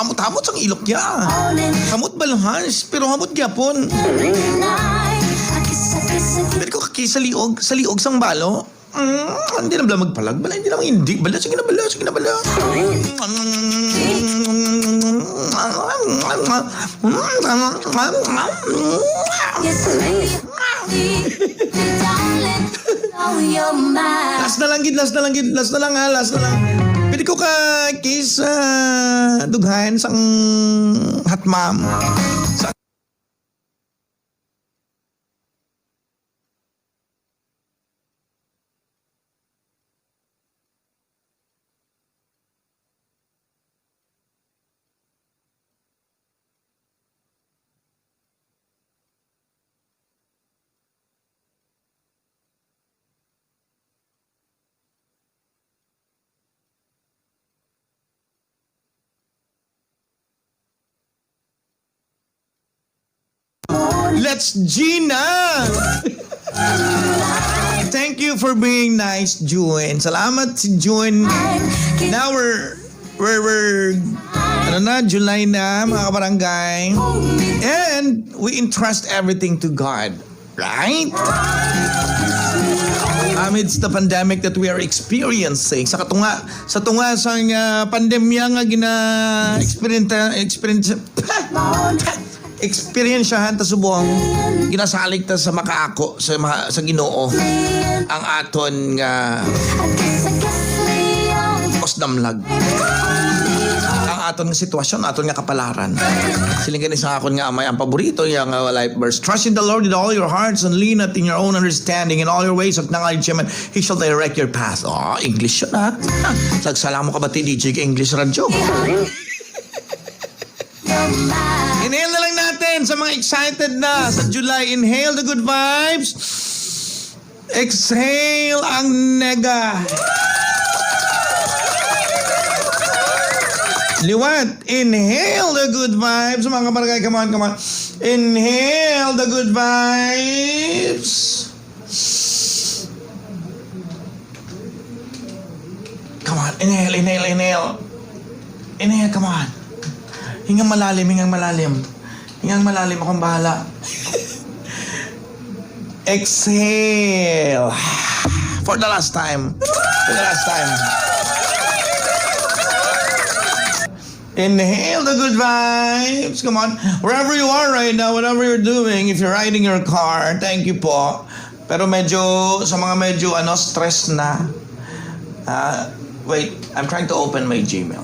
Hamot-hamot sang ilok niya. Hamot balhas, pero hamot gyapon. Pero ko kaki sa liog sang balo. Hindi na bala magpalag, bala hindi naman hindi. Bala, sige na bala, sige na bala. Last na lang ha. Pwede ko ka kis dughain sang hatmam. Let's Gina! Thank you for being nice, June. Salamat si June. Now we're July na, mga kabarangay. And we entrust everything to God. Right? Amidst the pandemic that we are experiencing, sa tunga sa pandemya nga experiensyahan ta subong ginasalig ta sa makaako sa Ginoo ang aton nga osdamlag ang aton nga sitwasyon, aton nga kapalaran. Siling ganis nga akon nga amay ang paborito yang life verse. Trust in the Lord with all your hearts and lean not in your own understanding. In all your ways acknowledge Him and He shall direct your path. English yun ha. Sagsala mo ka ba DJ English Radio? Inhale na lang natin sa mga excited na sa July. Inhale the good vibes. Exhale ang nega. Liwat. Inhale the good vibes. Mga kabarangay, come on. Inhale the good vibes. Come on. Inhale. Inhale, come on. Hingang malalim. Akong bahala. Exhale. For the last time. Inhale the good vibes. Come on. Wherever you are right now, whatever you're doing, if you're riding your car, thank you po. Pero sa mga medyo stress na. Wait, I'm trying to open my Gmail.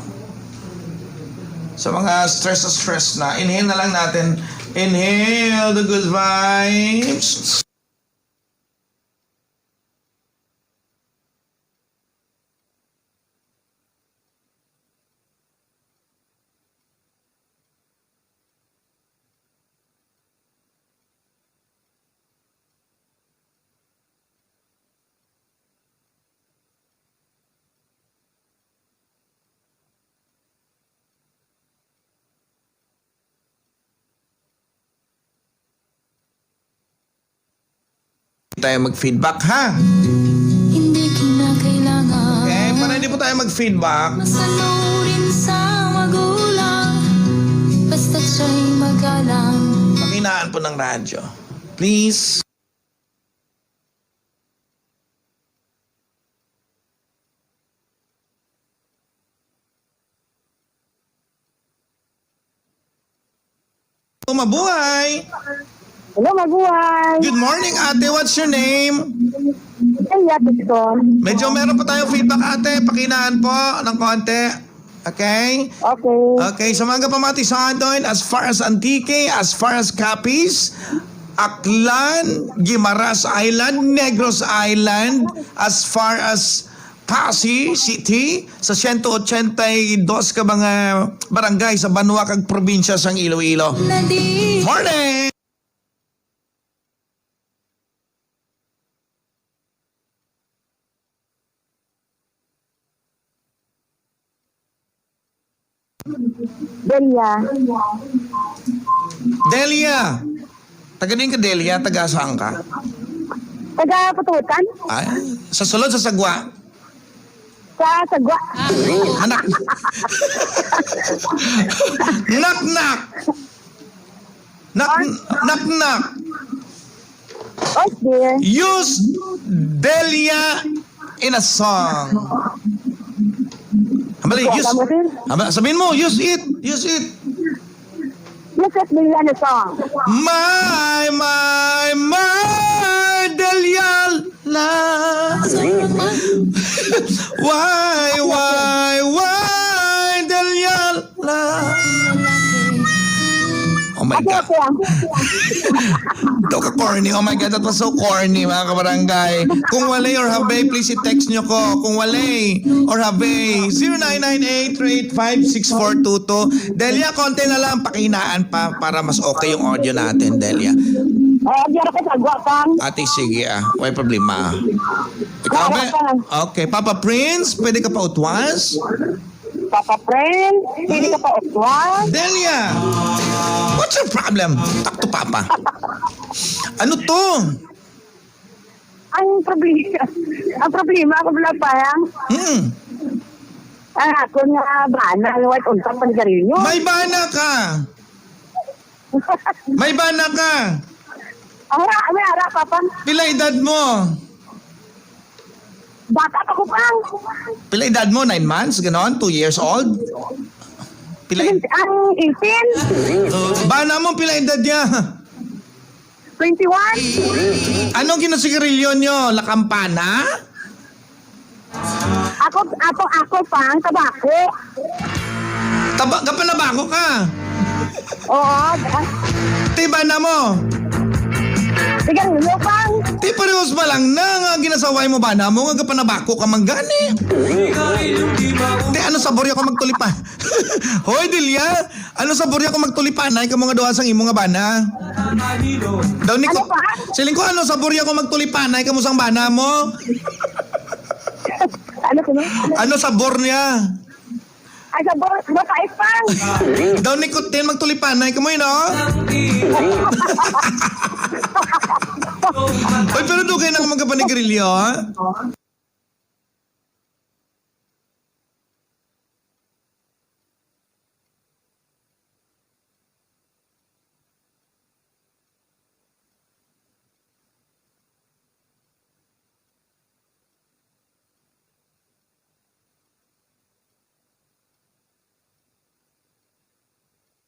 Sa mga stress na, inhale na lang natin. Inhale the good vibes. Tayo mag-feedback ha. Hindi kinakailangan. Okay, para hindi po tayo mag-feedback. Masanurin sa magulang. Basta't siya'y magalang. Pakinaan po ng radyo. Please. Mabuhay! Hello, mabuhay. Good morning, ate. What's your name? Delia Piston. Medyo meron pa tayong feedback, ate. Pakinaan po ng konti. Okay? Okay. Okay, sa mga pamatisan doon, as far as Antique, as far as Capiz, Aklan, Guimaras Island, Negros Island, as far as Pasig City, sa 182 ka mga barangay sa Banwa kag probinsya sang Iloilo. Morning! Delia. Delia! Taga din ka, Delia? Taga saan ka? Taga Putukan? Ay, sa sulod sa Sagwa. Sa sagwa. Anak. Knock knock. Knock knock knock. Oh, dear. Use Delia in a song. Habali, use. Sabihin mo, use it. Use it. Yes, at Delia na song. My Delia la. Why Delia la. Oh my God. Ito ka corny. Oh my God, that was so corny, mga kabarangay. Kung walay or habe, please i-text nyo ko. Kung walay or habe, 0998-385-6422. Delia, konti na lang pakinaan pa para mas okay yung audio natin, Delia. Diyan ako sagwa, pang. Ate, sige may problema. Ikaw ba? Okay, Papa Prince, pwede ka pa utwas? Papa friend, pwede ka pa utwas. Delia, what's your problem? Talk to Papa. Ano to? Ang problema ako pala parang, ako nga bana, white untang panigarilyo. May bana ka. May bana ka. May ara, papa. Pila edad mo? Bata pa ko, pang. Pila edad mo? 9 months? Ganon? 2 years old? Pila Ang 18, bana mo, pila edad niya? 21. Anong kinasigarilyo nyo? Lakampana? Ako, pang, tabako. Kapanabako ka? Oo, Tiba na mo? sigarilyo, pang. Ti parehos ba lang na nga ginasaway mo bana mo? Nga kapanabako ka man gani? Ti ano sabor ako magtulipan? Hoy Delia, ano sabor ako magtulipan? Ay ka mga duha sang imo nga bana? Daw ni ko. Ano pa? Siling ko ano sabor ako magtulipan? Ay ka mo sang bana mo? Ano ko, no? Ano sabor niya? Ay, bakit, pang. Daw ni Kutin magtulipan. Ay ka mo yun, oh? Hoy, pero doon kayo nang magkapanigrilyo, ha?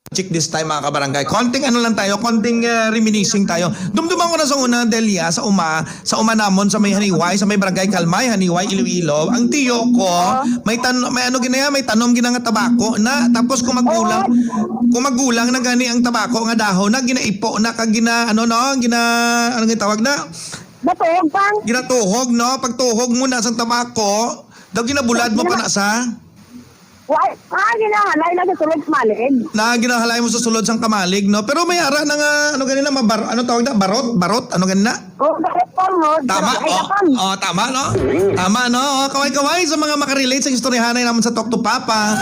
Check this time mga kabarangay. Konting ano lang tayo, konting reminiscing tayo. Dumduman ko na sa una, Delia, sa uma namon, sa may Haniway, sa may Barangay Kalmay, Haniway, Iloilo. Ang tiyo ko, may tanom ginang tabako na, tapos kung magulang na gani ang tabako nga dahon na ginaipo na kag anong tawag na? Natuhog, pang. Ginatuhog, no? Pagtuhog mo na sa tabako, daw ginabulad mo pa na sa? Why? Ginahalay na sa sulod sa malig. Na ginahalay mo sa sulod sang kamalig, no? Pero may ara na nga, ano tawag na? Barot? Ano ganina? Bakit, pang, no? Tama, tama, no? Tama, no? Kaway-kaway sa mga makarelate sa istoryahanay naman sa Talk to Papa.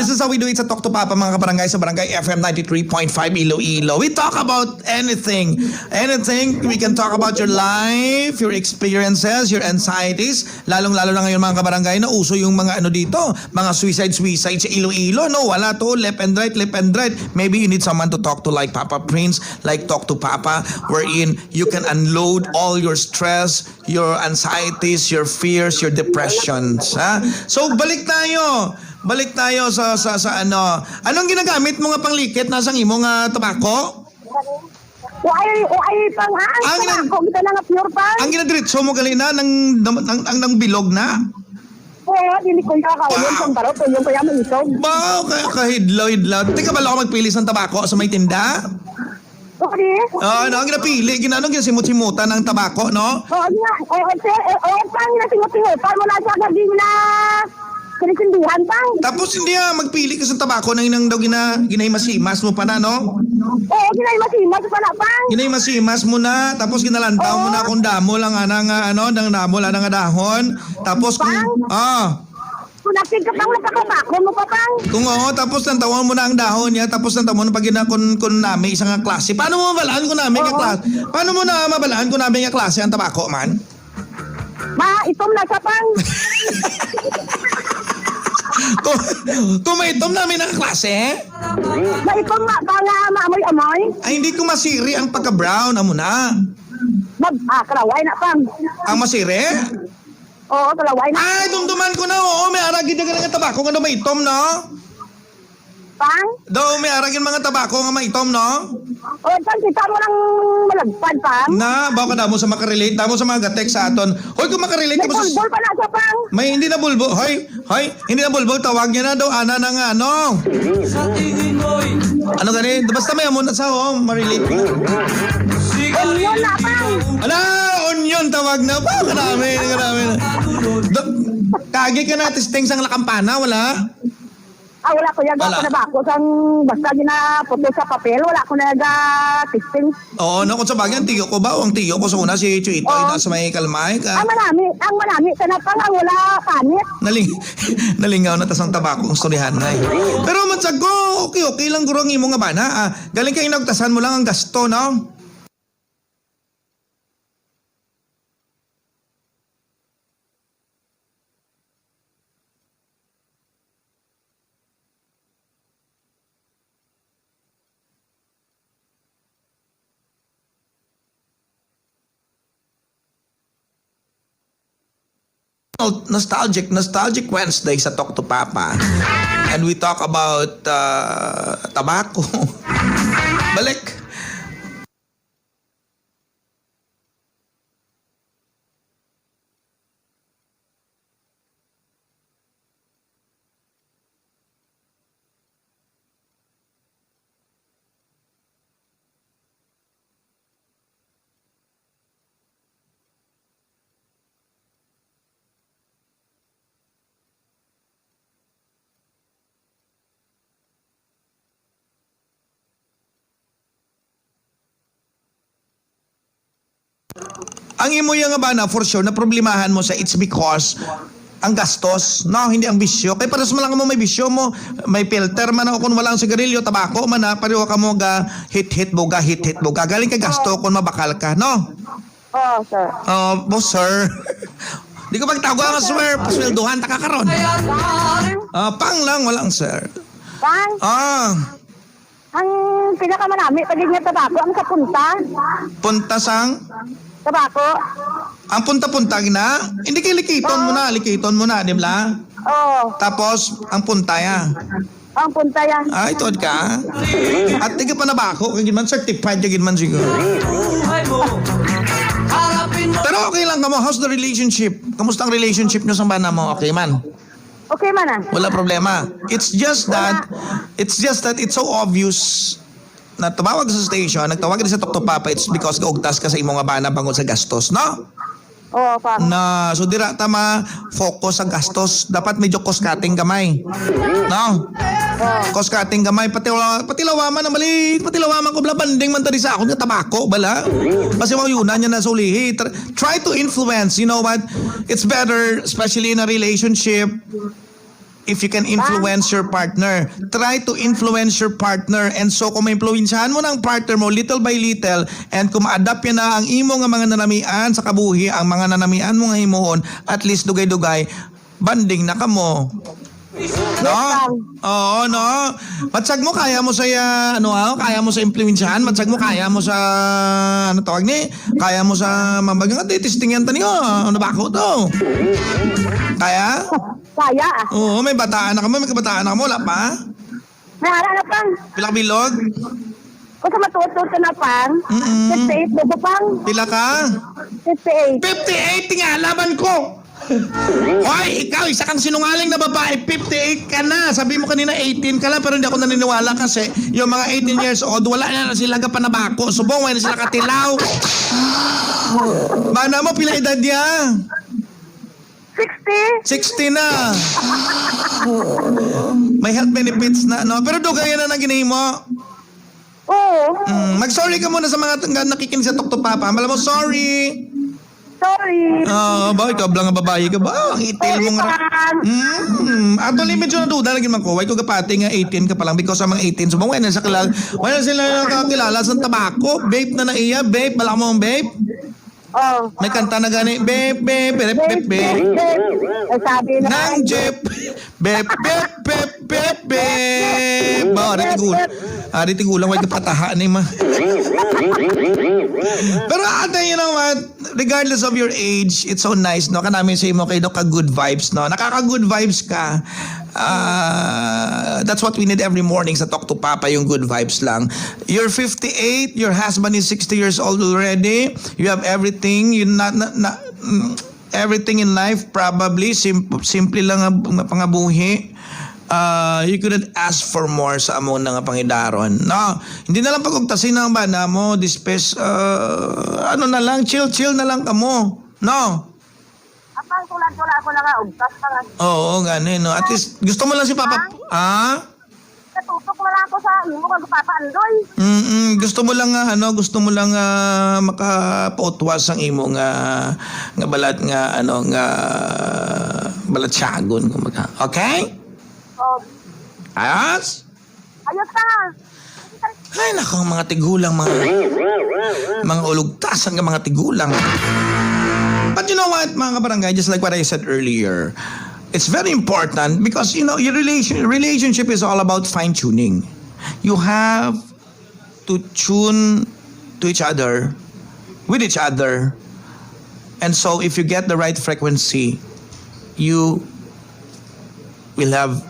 This is how we do it sa Talk to Papa, mga kabarangay, sa Barangay FM 93.5 Iloilo. We talk about anything. Anything. We can talk about your life, your experiences, your anxieties. Lalong-lalo na ngayon, mga kabarangay, na uso yung mga dito, mga suicide sa Iloilo, no? Wala to, left and right. Maybe you need someone to talk to like Papa Prince, like Talk to Papa, wherein you can unload all your stress, your anxieties, your fears, your depressions, ha? So, balik tayo sa ano. Anong ginagamit mo nga panglikit nasang imo nga tabako? Why, pang, ako, kita na nga pure, pang. Ang ginadiretso mo galina ng bilog na? Oo, dili ko yung kakaunin sa barot, yung kaya may isog. Wow, kahidlaw. Teka ba lang ako magpilis ng tabako sa may tinda? Okay. Ang ginapili, ginasimut-simutan ng tabako, no? Oo, nga. Pang, nasingot-singutan mo na siya, gagawin na sinisindihan, pang. Tapos hindi magpili ka sa tabako na inang daw ginahimasimas mo pa na, no? Oo, ginahimasimas pa na, pang. Ginahimasimas mo na, tapos ginalantaw mo na kung damo lang damo lang nga dahon. Tapos kung, Kung naksid ka, pang, napakabako mo pa, pang. kung tapos nantawan mo na ang dahon niya, tapos nantawan mo na pag kun nami isang nga klase. Paano mo mabalaan kung nami nga klase? Paano mo na mabalaan kung nami nga klase ang tabako man? Itom na siya, pang. Kumaitom namin ang klase. Maipong nga ba nga maamoy-amoy? Ay, hindi ko masiri ang pagka-brown. Amo na. Kalaway na pang. Ang masiri? Oo, kalaway na. Ay, dumduman ko na. Oo, may aragin na nga tabako nga na maitom, no? Pang? Daw, may aragin mga tabako nga maitom, no? O, pang kita mo ng malagpad, pang. Na, baka damo sa makarelate, damo sa mga gatek sa aton. Hoy, kung makarelate ka ba sa... Nagpulbol pa na siya, pang. May hindi na bulbo. Hoy, hindi na bulbo. Tawag niya na daw, ana na nga, ano? Ano gani? Basta may amon na sa, marelate ka. Onion na, pang. Ala, onion, tawag na. Karami. Kagi ka na, testing sang lakampana, wala? Wala ko yan. Wala. Wala ko na ba ako sang basta ginaputo sa papel. Wala ko na testing. Oo, no, kung sa bagay, ang tiyo ko ba? O ang tiyo ko sa una, si Chuito, Oo. nasa may kalmay ka. Ang manami. Sana pang ang wala panit. Nalingaw na tasang tabako ang storyahan na Pero matsag ko, okay lang guro ang imo nga bana. Galing ka inagtasan mo lang ang gasto, no? Nostalgic Wednesday sa Talk to Papa. And we talk about tobacco. Balik. Ang imo yung nga ba na for sure na problemahan mo sa it's because ang gastos, no, hindi ang bisyo. Kay pares mo lang mo may bisyo mo, may filter man ako kung wala ang sigarilyo, tabako man na, pareho ka mo ga hit boga. Galing ka gasto kung mabakal ka, no? Oo, sir. Boss sir. Di ko magtago nga sir, pasweldohan ta ka karon. Pang lang walang sir. Pang, ang pinakamanami, pagig nga tabako, ang kapunta. Punta sang Tabako. ang punta-punta na, hindi kay likiton mo na, di ba? Oo, Tapos ang punta ya. ang punta yan. Ay, tuod ka. At tingin pa na ba ako? Kaya man certified kaya man siguro. Pero okay lang ka mo. How's the relationship? Kamusta ang relationship nyo sa bana mo? Okay man. Okay man ah. Wala problema. It's just that it's so obvious na tumawag sa station, nagtawag din sa Talk to Papa, it's because kaugtas ka sa imong nga bana bangod sa gastos, no? Oo, pang. Na, so dira tama focus sa gastos. Dapat medyo cost cutting gamay. No? Cost cutting gamay. Patilawaman na mali. Patilawaman ko bala banding man tadi sa ako nga tabako bala. Kasi mga yunan niya na sulihi. Try to influence. You know what? It's better, especially in a relationship, if you can influence your partner. Try to influence your partner. And so kung ma-influensyahan mo ng partner mo little by little, and kung ma-adapt yan na ang imo nga mga nanamian sa kabuhi, ang mga nanamian mo nga himuon, at least dugay-dugay, banding na ka mo. No? Oo, no? Matsag mo, kaya mo sa, kaya mo sa influensyahan, matsag mo, kaya mo sa, ano tawag ni? Kaya mo sa, mabagang, testing yan taniyo, ano ba ako to? Kaya? Kaya ah. Oo, may bataan na ka mo, may kabataan na ka mo, wala pa? May hara na pang. Pila ka bilog? Kung sa matuto na pang. 58 bobo pang. Pila ka? 58. 58, tingalaban ko! Hoy, ikaw, isa kang sinungaling na babae, 58 ka na. Sabi mo kanina 18 ka lang, pero hindi ako naniniwala kasi yung mga 18 years old, wala na sila ka panabako. Subong, wala na sila katilaw. Mana mo, pila edad niya? 60. 60 na. May health benefits na, no? Pero do kaya na naginahin mo. Oo. Mag-sorry ka muna sa mga nakikinig sa Talk to Papa. Malam mo, sorry. Sorry. Ba, ikaw lang nga babae ka ba? Ang itil Sorry mo nga. pang. Actually, medyo naduda lagi man ko. Why ko kapati nga 18 ka pa lang because sa mga 18. So, wala na sila nakakilala sa tabako. Babe na iya. Babe, bala mo ang babe. Oh. May kanta na gani. Babe. Ay, sabi na. Nang jeep. Bep, bep, bep, bep, bep. Ba, ari tigulang, wag patahaan ni ma. Pero ate, you know what? Regardless of your age, it's so nice, no? Kanamin sa imo kayo, ka-good vibes, no? Nakaka-good vibes ka. That's what we need every morning sa Talk to Papa, yung good vibes lang. You're 58, your husband is 60 years old already. You have everything. Everything in life, probably. Simple lang ang pangabuhi. You couldn't ask for more sa amon nga pangidaron. No, hindi na lang pagugtasin ng bana mo, ano na lang, chill na lang kamo. No. Apang tulad wala ako na nga, ugtas pa nga. Oo, ganun, no. At least, gusto mo lang si Papa, Natutok na lang ako sa imo kag Papa Andoy. Gusto mo lang makapotwas ang imo nga balat nga, balat syagon, kumbaga. Okay? Oh, Ayos? ayos na. Ay, nako, mga tigulang, mga ulugtasan ng mga tigulang. But you know what, mga kabarangay, just like what I said earlier, it's very important because, you know, your relationship is all about fine-tuning. You have to tune to each other, with each other. And so, if you get the right frequency, you will have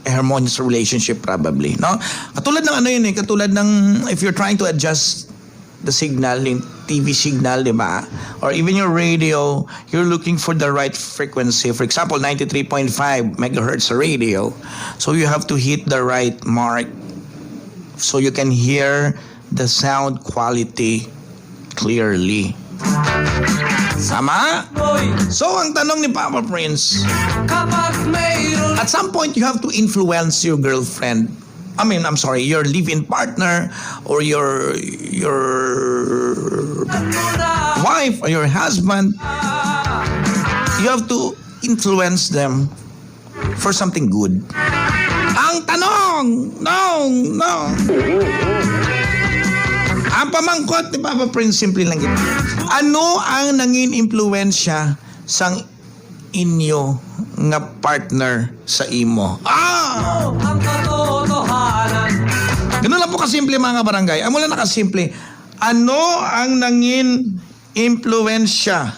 a harmonious relationship probably, no? Katulad ng katulad ng if you're trying to adjust the signal, yung TV signal, di ba? Or even your radio, you're looking for the right frequency. For example, 93.5 megahertz radio. So you have to hit the right mark so you can hear the sound quality clearly. Sama? So, ang tanong ni Papa Prince, at some point, you have to influence your girlfriend. Your live-in partner or your wife or your husband. You have to influence them for something good. Ang tanong, no. Ang pamangkot ni Papa Prince, simple lang ito. Ano ang nangin impluwensya sang inyo nga partner sa imo? Ang katotohanan. Ganun lang po kasimple, mga barangay. Amo lang nakasimple. Ano ang nangin impluwensya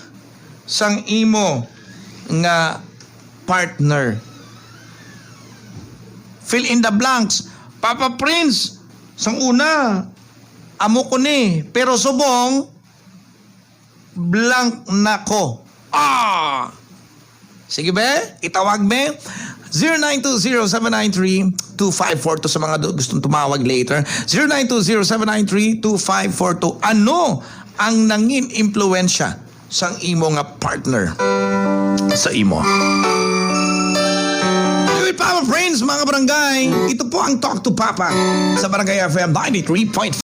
sang imo nga partner? Fill in the blanks. Papa Prince, sang una, amo ko ni, pero subong, blank na ko. Sige be, itawag be. 0920-793-2542 sa mga gustong tumawag later. 0920-793-2542. Ano ang nangin impluwensya sang imo nga partner sa imo? With Papa Prince, mga barangay, ito po ang Talk to Papa sa Barangay FM 93.5.